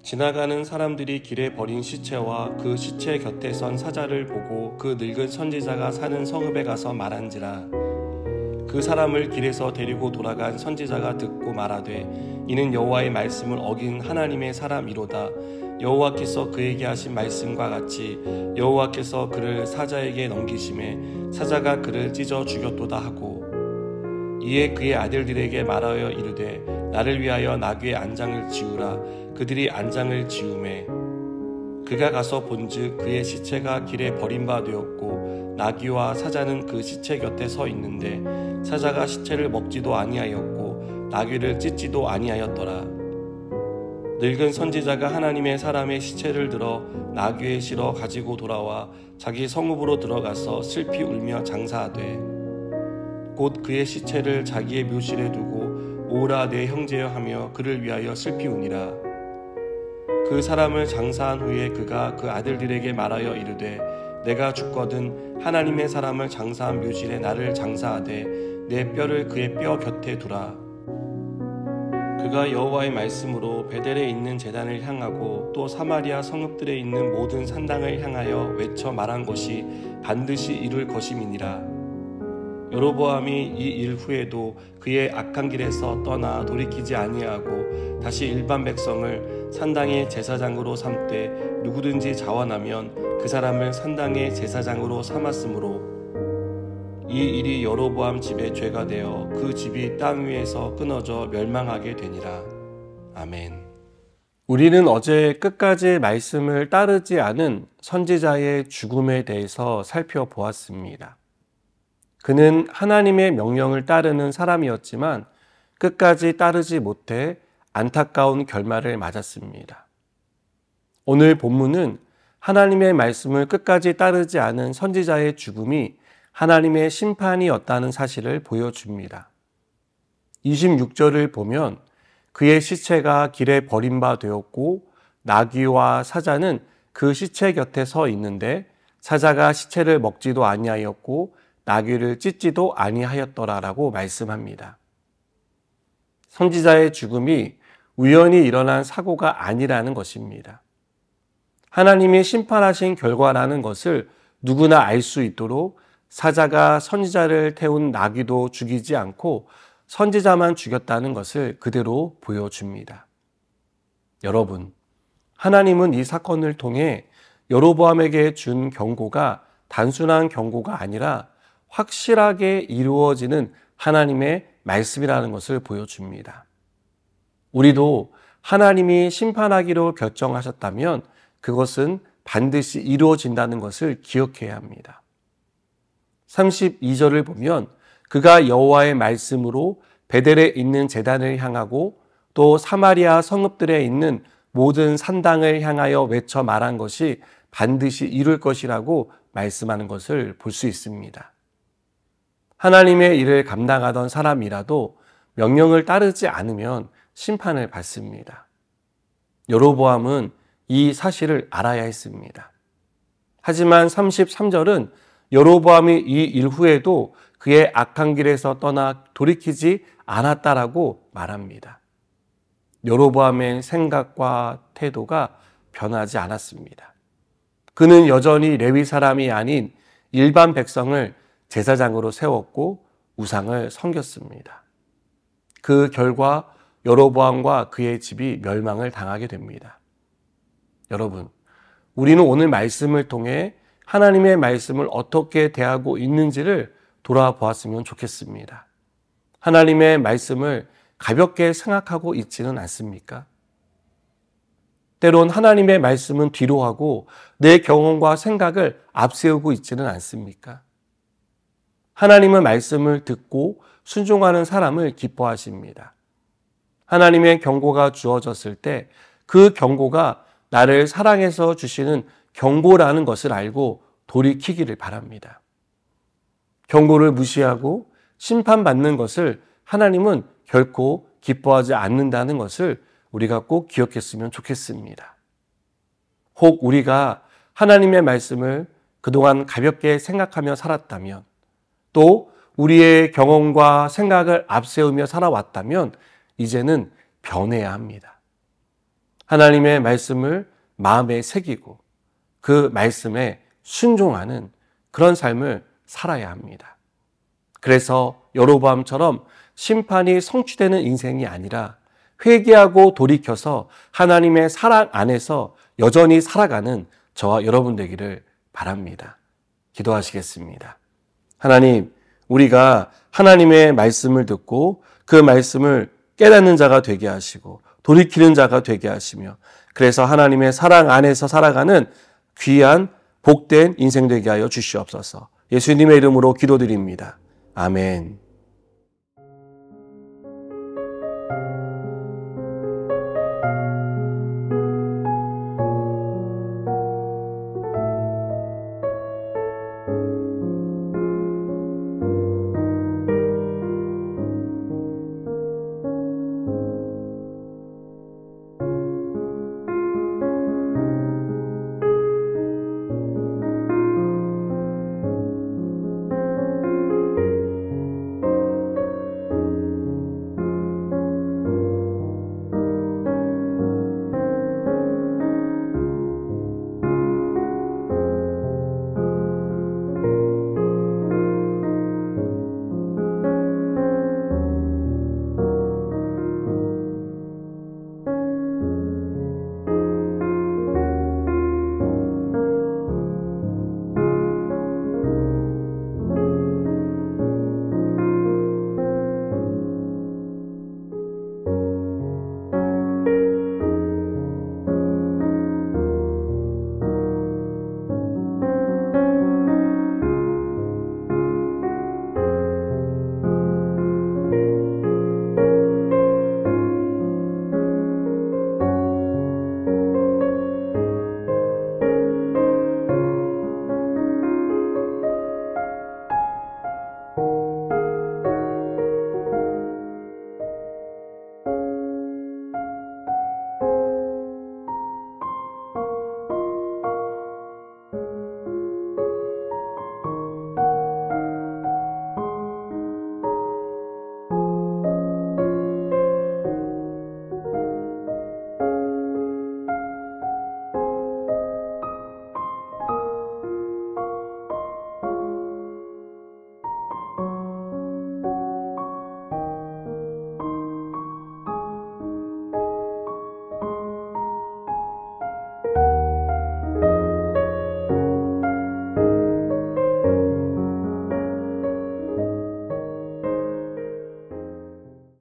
지나가는 사람들이 길에 버린 시체와 그 시체 곁에 선 사자를 보고 그 늙은 선지자가 사는 성읍에 가서 말한지라. 그 사람을 길에서 데리고 돌아간 선지자가 듣고 말하되 이는 여호와의 말씀을 어긴 하나님의 사람이로다. 여호와께서 그에게 하신 말씀과 같이 여호와께서 그를 사자에게 넘기심에 사자가 그를 찢어 죽였도다 하고, 이에 그의 아들들에게 말하여 이르되 나를 위하여 나귀의 안장을 지우라. 그들이 안장을 지우매 그가 가서 본즉 그의 시체가 길에 버린 바 되었고 나귀와 사자는 그 시체 곁에 서 있는데 사자가 시체를 먹지도 아니하였고 나귀를 찢지도 아니하였더라. 늙은 선지자가 하나님의 사람의 시체를 들어 나귀에 실어 가지고 돌아와 자기 성읍으로 들어가서 슬피 울며 장사하되 곧 그의 시체를 자기의 묘실에 두고 오라 내 형제여 하며 그를 위하여 슬피 우니라. 그 사람을 장사한 후에 그가 그 아들들에게 말하여 이르되 내가 죽거든 하나님의 사람을 장사한 묘실에 나를 장사하되 내 뼈를 그의 뼈 곁에 두라. 그가 여호와의 말씀으로 베델에 있는 제단을 향하고 또 사마리아 성읍들에 있는 모든 산당을 향하여 외쳐 말한 것이 반드시 이룰 것임이니라. 여로보암이 이 일 후에도 그의 악한 길에서 떠나 돌이키지 아니하고 다시 일반 백성을 산당의 제사장으로 삼되 누구든지 자원하면 그 사람을 산당의 제사장으로 삼았으므로 이 일이 여로보암 집의 죄가 되어 그 집이 땅 위에서 끊어져 멸망하게 되니라. 아멘. 우리는 어제 끝까지 말씀을 따르지 않은 선지자의 죽음에 대해서 살펴보았습니다. 그는 하나님의 명령을 따르는 사람이었지만 끝까지 따르지 못해 안타까운 결말을 맞았습니다. 오늘 본문은 하나님의 말씀을 끝까지 따르지 않은 선지자의 죽음이 하나님의 심판이었다는 사실을 보여줍니다. 26절을 보면 그의 시체가 길에 버린 바 되었고 나귀와 사자는 그 시체 곁에 서 있는데 사자가 시체를 먹지도 아니하였고 나귀를 찢지도 아니하였더라라고 말씀합니다. 선지자의 죽음이 우연히 일어난 사고가 아니라는 것입니다. 하나님이 심판하신 결과라는 것을 누구나 알 수 있도록 사자가 선지자를 태운 나귀도 죽이지 않고 선지자만 죽였다는 것을 그대로 보여줍니다. 여러분, 하나님은 이 사건을 통해 여로보암에게 준 경고가 단순한 경고가 아니라 확실하게 이루어지는 하나님의 말씀이라는 것을 보여줍니다. 우리도 하나님이 심판하기로 결정하셨다면 그것은 반드시 이루어진다는 것을 기억해야 합니다. 32절을 보면 그가 여호와의 말씀으로 베델에 있는 제단을 향하고 또 사마리아 성읍들에 있는 모든 산당을 향하여 외쳐 말한 것이 반드시 이룰 것이라고 말씀하는 것을 볼 수 있습니다. 하나님의 일을 감당하던 사람이라도 명령을 따르지 않으면 심판을 받습니다. 여로보암은 이 사실을 알아야 했습니다. 하지만 33절은 여로보암이 이 일 후에도 그의 악한 길에서 떠나 돌이키지 않았다라고 말합니다. 여로보암의 생각과 태도가 변하지 않았습니다. 그는 여전히 레위 사람이 아닌 일반 백성을 제사장으로 세웠고 우상을 섬겼습니다. 그 결과 여로보암과 그의 집이 멸망을 당하게 됩니다. 여러분, 우리는 오늘 말씀을 통해 하나님의 말씀을 어떻게 대하고 있는지를 돌아보았으면 좋겠습니다. 하나님의 말씀을 가볍게 생각하고 있지는 않습니까? 때론 하나님의 말씀은 뒤로 하고 내 경험과 생각을 앞세우고 있지는 않습니까? 하나님의 말씀을 듣고 순종하는 사람을 기뻐하십니다. 하나님의 경고가 주어졌을 때 그 경고가 나를 사랑해서 주시는 경고라는 것을 알고 돌이키기를 바랍니다. 경고를 무시하고 심판받는 것을 하나님은 결코 기뻐하지 않는다는 것을 우리가 꼭 기억했으면 좋겠습니다. 혹 우리가 하나님의 말씀을 그동안 가볍게 생각하며 살았다면, 또 우리의 경험과 생각을 앞세우며 살아왔다면 이제는 변해야 합니다. 하나님의 말씀을 마음에 새기고 그 말씀에 순종하는 그런 삶을 살아야 합니다. 그래서 여로보암처럼 심판이 성취되는 인생이 아니라 회개하고 돌이켜서 하나님의 사랑 안에서 여전히 살아가는 저와 여러분 되기를 바랍니다. 기도하시겠습니다. 하나님, 우리가 하나님의 말씀을 듣고 그 말씀을 깨닫는 자가 되게 하시고 돌이키는 자가 되게 하시며 그래서 하나님의 사랑 안에서 살아가는 귀한 복된 인생 되게 하여 주시옵소서. 예수님의 이름으로 기도드립니다. 아멘.